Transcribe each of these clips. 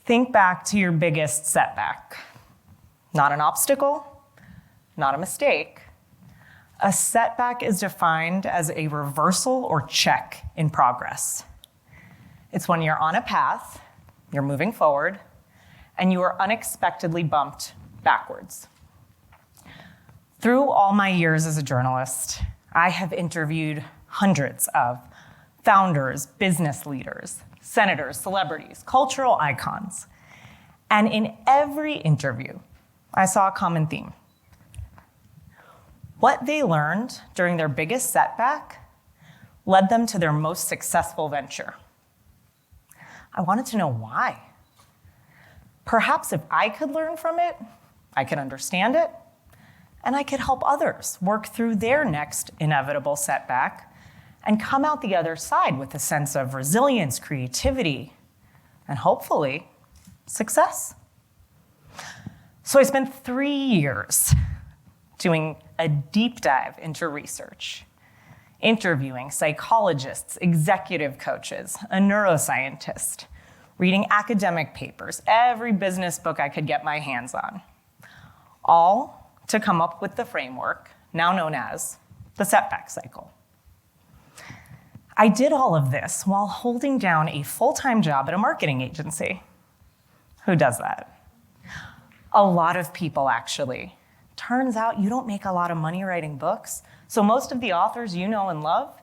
Think back to your biggest setback. Not an obstacle, not a mistake. A setback is defined as a reversal or check in progress. It's when you're on a path, you're moving forward, and you are unexpectedly bumped backwards. Through all my years as a journalist, I have interviewed hundreds of founders, business leaders, senators, celebrities, cultural icons. And in every interview, I saw a common theme. What they learned during their biggest setback led them to their most successful venture. I wanted to know why. Perhaps if I could learn from it, I could understand it, and I could help others work through their next inevitable setback and come out the other side with a sense of resilience, creativity, and hopefully success. So I spent 3 years doing a deep dive into research, interviewing psychologists, executive coaches, a neuroscientist, reading academic papers, every business book I could get my hands on, all to come up with the framework now known as the setback cycle. I did all of this while holding down a full-time job at a marketing agency. Who does that? A lot of people, actually. Turns out you don't make a lot of money writing books, so most of the authors you know and love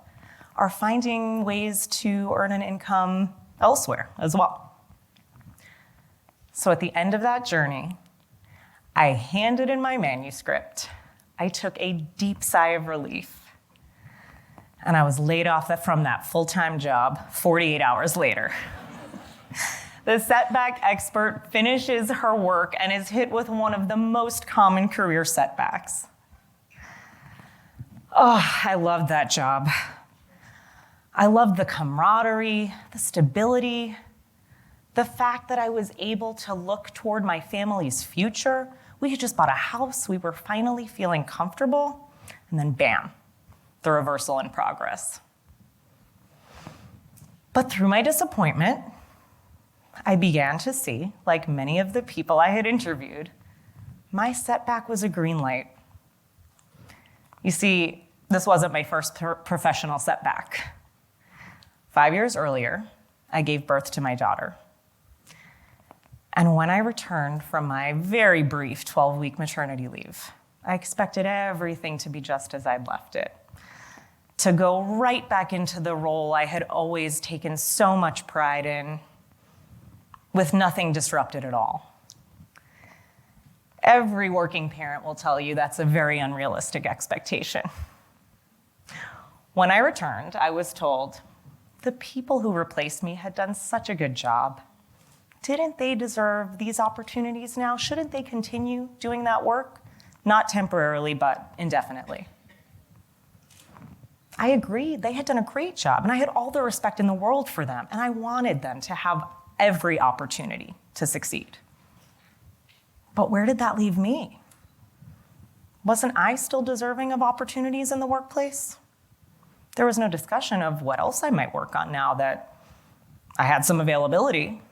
are finding ways to earn an income elsewhere as well. So at the end of that journey, I handed in my manuscript. I took a deep sigh of relief, and I was laid off from that full-time job 48 hours later. The setback expert finishes her work and is hit with one of the most common career setbacks. Oh, I loved that job. I loved the camaraderie, the stability, the fact that I was able to look toward my family's future. We had just bought a house, we were finally feeling comfortable, and then bam, the reversal in progress. But through my disappointment, I began to see, like many of the people I had interviewed, my setback was a green light. You see, this wasn't my first professional setback. 5 years earlier, I gave birth to my daughter. And when I returned from my very brief 12-week maternity leave, I expected everything to be just as I'd left it, to go right back into the role I had always taken so much pride in, with nothing disrupted at all. Every working parent will tell you that's a very unrealistic expectation. When I returned, I was told, the people who replaced me had done such a good job. Didn't they deserve these opportunities now? Shouldn't they continue doing that work? Not temporarily, but indefinitely. I agreed, they had done a great job, and I had all the respect in the world for them, and I wanted them to have every opportunity to succeed. But where did that leave me? Wasn't I still deserving of opportunities in the workplace? There was no discussion of what else I might work on now that I had some availability.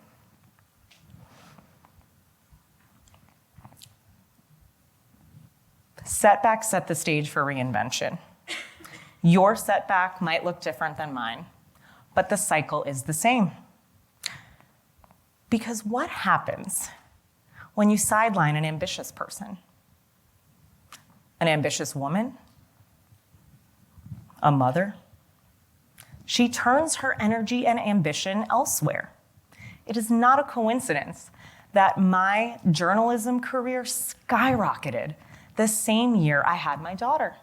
Setbacks set the stage for reinvention. Your setback might look different than mine, but the cycle is the same. Because what happens when you sideline an ambitious person? An ambitious woman? A mother? She turns her energy and ambition elsewhere. It is not a coincidence that my journalism career skyrocketed the same year I had my daughter.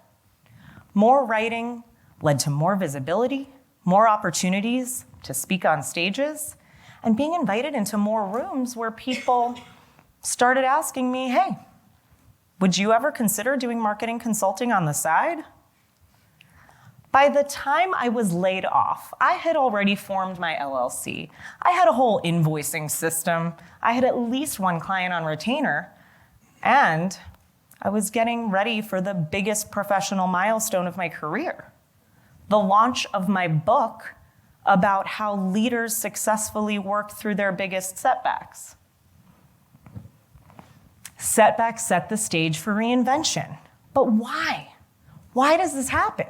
More writing led to more visibility, more opportunities to speak on stages, and being invited into more rooms where people started asking me, hey, would you ever consider doing marketing consulting on the side? By the time I was laid off, I had already formed my LLC. I had a whole invoicing system. I had at least one client on retainer, and I was getting ready for the biggest professional milestone of my career, the launch of my book about how leaders successfully work through their biggest setbacks. Setbacks set the stage for reinvention. But why? Why does this happen?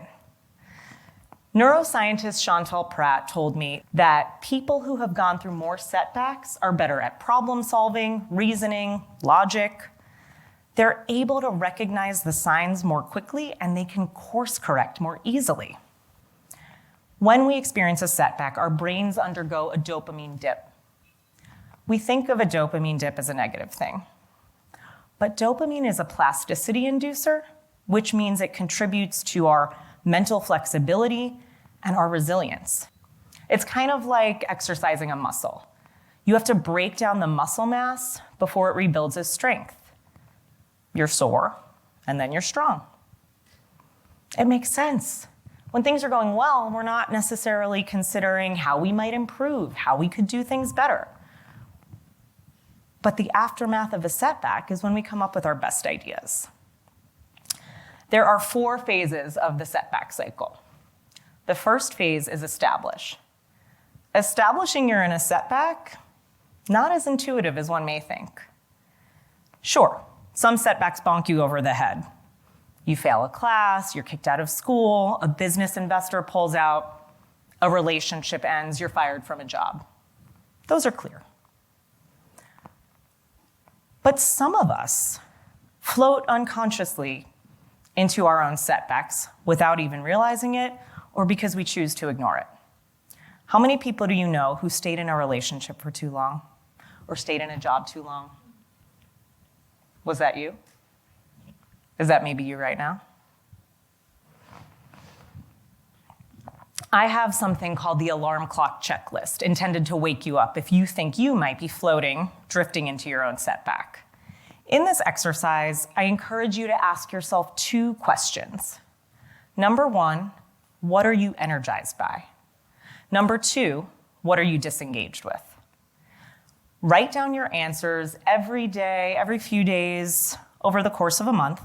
Neuroscientist Chantal Pratt told me that people who have gone through more setbacks are better at problem solving, reasoning, logic. They're able to recognize the signs more quickly and they can course correct more easily. When we experience a setback, our brains undergo a dopamine dip. We think of a dopamine dip as a negative thing. But dopamine is a plasticity inducer, which means it contributes to our mental flexibility and our resilience. It's kind of like exercising a muscle. You have to break down the muscle mass before it rebuilds its strength. You're sore, and then you're strong. It makes sense. When things are going well, we're not necessarily considering how we might improve, how we could do things better. But the aftermath of a setback is when we come up with our best ideas. There are 4 phases of the setback cycle. The first phase is establish. Establishing you're in a setback, not as intuitive as one may think. Sure, some setbacks bonk you over the head. You fail a class, you're kicked out of school, a business investor pulls out, a relationship ends, you're fired from a job. Those are clear. But some of us float unconsciously into our own setbacks without even realizing it or because we choose to ignore it. How many people do you know who stayed in a relationship for too long or stayed in a job too long? Was that you? Is that maybe you right now? I have something called the alarm clock checklist, intended to wake you up if you think you might be floating, drifting into your own setback. In this exercise, I encourage you to ask yourself 2 questions. Number 1, what are you energized by? Number 2, what are you disengaged with? Write down your answers every day, every few days, over the course of a month.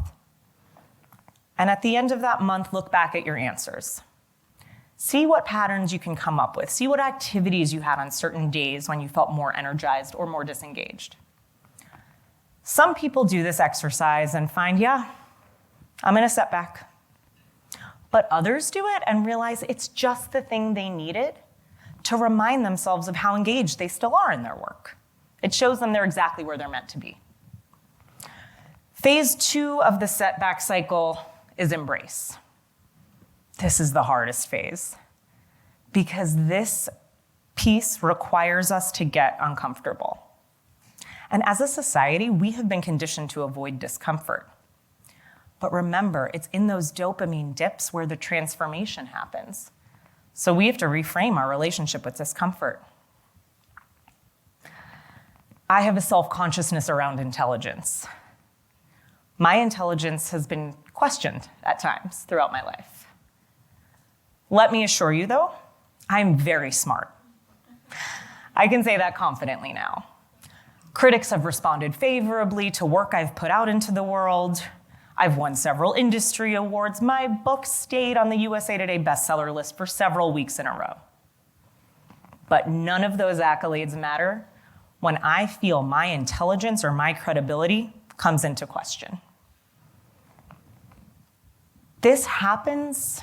And at the end of that month, look back at your answers. See what patterns you can come up with. See what activities you had on certain days when you felt more energized or more disengaged. Some people do this exercise and find, yeah, I'm in a setback. But others do it and realize it's just the thing they needed to remind themselves of how engaged they still are in their work. It shows them they're exactly where they're meant to be. Phase 2 of the setback cycle is embrace. This is the hardest phase because this piece requires us to get uncomfortable. And as a society, we have been conditioned to avoid discomfort. But remember, it's in those dopamine dips where the transformation happens. So we have to reframe our relationship with discomfort. I have a self-consciousness around intelligence. My intelligence has been questioned at times throughout my life. Let me assure you, though, I'm very smart. I can say that confidently now. Critics have responded favorably to work I've put out into the world. I've won several industry awards. My book stayed on the USA Today bestseller list for several weeks in a row. But none of those accolades matter when I feel my intelligence or my credibility comes into question. This happens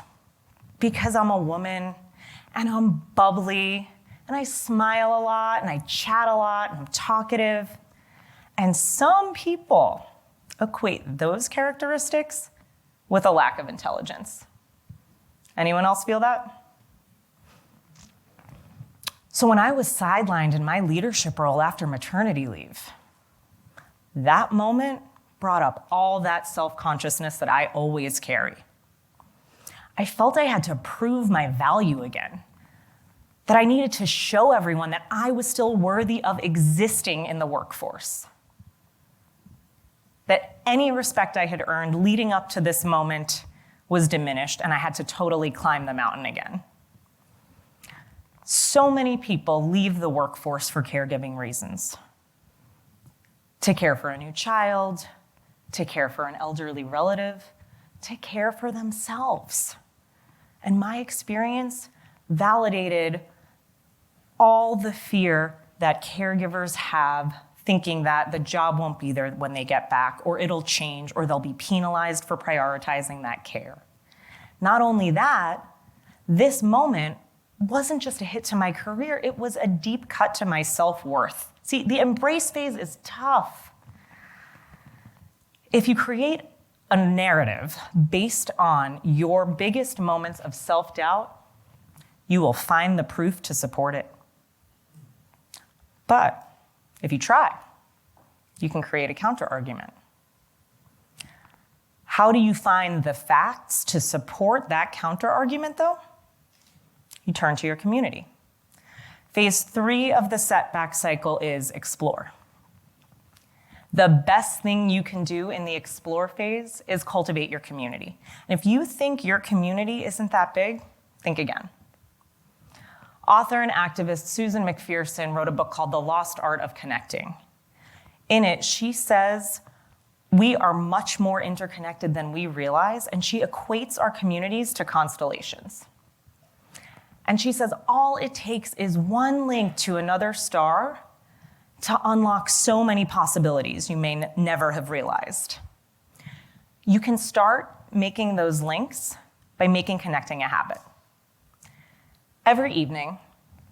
because I'm a woman and I'm bubbly and I smile a lot and I chat a lot and I'm talkative. And some people equate those characteristics with a lack of intelligence. Anyone else feel that? So when I was sidelined in my leadership role after maternity leave, that moment brought up all that self-consciousness that I always carry. I felt I had to prove my value again, that I needed to show everyone that I was still worthy of existing in the workforce, that any respect I had earned leading up to this moment was diminished and I had to totally climb the mountain again. So many people leave the workforce for caregiving reasons. To care for a new child, to care for an elderly relative, to care for themselves. And my experience validated all the fear that caregivers have, thinking that the job won't be there when they get back, or it'll change, or they'll be penalized for prioritizing that care. Not only that, this moment wasn't just a hit to my career, it was a deep cut to my self-worth. See, the embrace phase is tough. If you create a narrative based on your biggest moments of self-doubt, you will find the proof to support it. But if you try, you can create a counter-argument. How do you find the facts to support that counter-argument, though? You turn to your community. Phase 3 of the setback cycle is explore. The best thing you can do in the explore phase is cultivate your community. And if you think your community isn't that big, think again. Author and activist Susan McPherson wrote a book called The Lost Art of Connecting. In it, she says we are much more interconnected than we realize, and she equates our communities to constellations. And she says all it takes is one link to another star to unlock so many possibilities you may never have realized. You can start making those links by making connecting a habit. Every evening,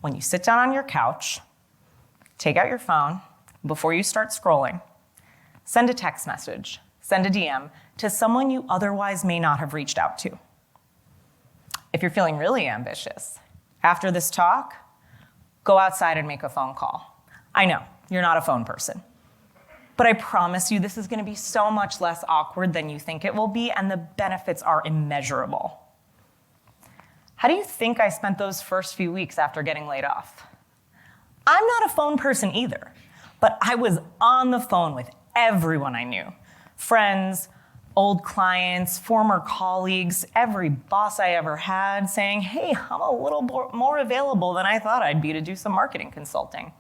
when you sit down on your couch, take out your phone before you start scrolling, send a text message, send a DM to someone you otherwise may not have reached out to. If you're feeling really ambitious, after this talk, go outside and make a phone call. I know, you're not a phone person, but I promise you this is going to be so much less awkward than you think it will be, and the benefits are immeasurable. How do you think I spent those first few weeks after getting laid off? I'm not a phone person either, but I was on the phone with everyone I knew. Friends, old clients, former colleagues, every boss I ever had saying, hey, I'm a little more available than I thought I'd be to do some marketing consulting.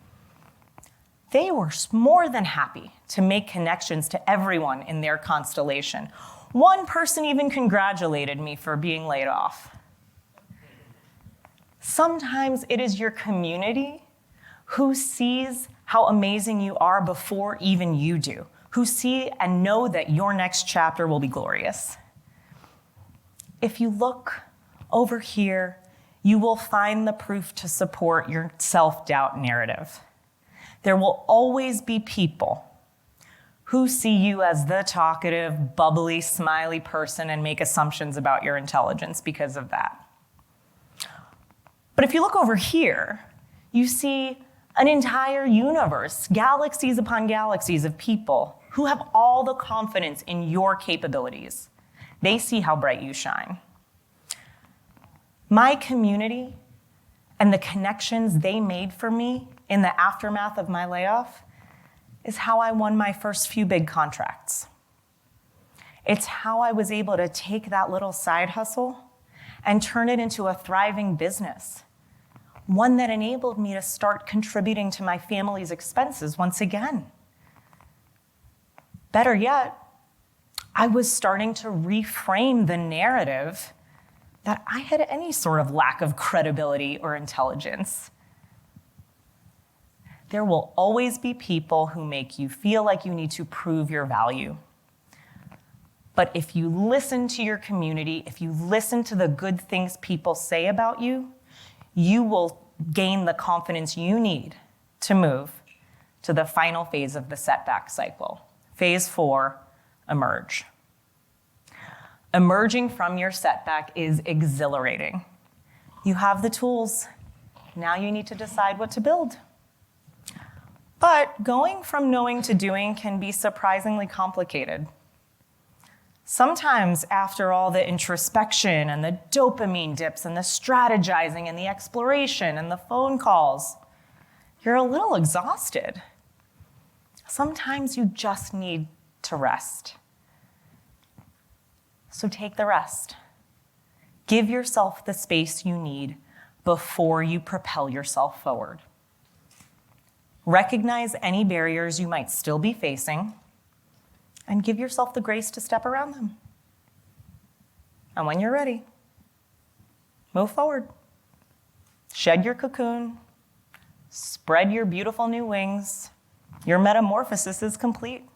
They were more than happy to make connections to everyone in their constellation. One person even congratulated me for being laid off. Sometimes it is your community who sees how amazing you are before even you do, who see and know that your next chapter will be glorious. If you look over here, you will find the proof to support your self-doubt narrative. There will always be people who see you as the talkative, bubbly, smiley person and make assumptions about your intelligence because of that. But if you look over here, you see an entire universe, galaxies upon galaxies of people who have all the confidence in your capabilities. They see how bright you shine. My community and the connections they made for me in the aftermath of my layoff is how I won my first few big contracts. It's how I was able to take that little side hustle and turn it into a thriving business, one that enabled me to start contributing to my family's expenses once again. Better yet, I was starting to reframe the narrative that I had any sort of lack of credibility or intelligence. There will always be people who make you feel like you need to prove your value. But if you listen to your community, if you listen to the good things people say about you, you will gain the confidence you need to move to the final phase of the setback cycle. Phase 4, emerge. Emerging from your setback is exhilarating. You have the tools. Now you need to decide what to build. But going from knowing to doing can be surprisingly complicated. Sometimes after all the introspection and the dopamine dips and the strategizing and the exploration and the phone calls, you're a little exhausted. Sometimes you just need to rest. So take the rest. Give yourself the space you need before you propel yourself forward. Recognize any barriers you might still be facing and give yourself the grace to step around them. And when you're ready, move forward. Shed your cocoon, Spread your beautiful new wings. Your metamorphosis is complete.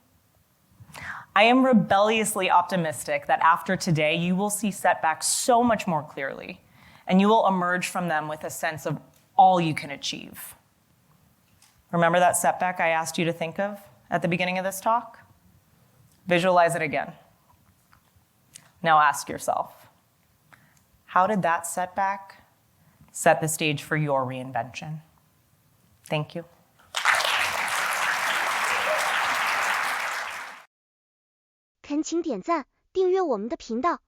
I am rebelliously optimistic that after today, you will see setbacks so much more clearly, and you will emerge from them with a sense of all you can achieve. Remember that setback I asked you to think of at the beginning of this talk? Visualize it again. Now ask yourself, how did that setback set the stage for your reinvention? Thank you. 恳请点赞，订阅我们的频道，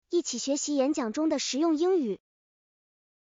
一起学习演讲中的实用英语。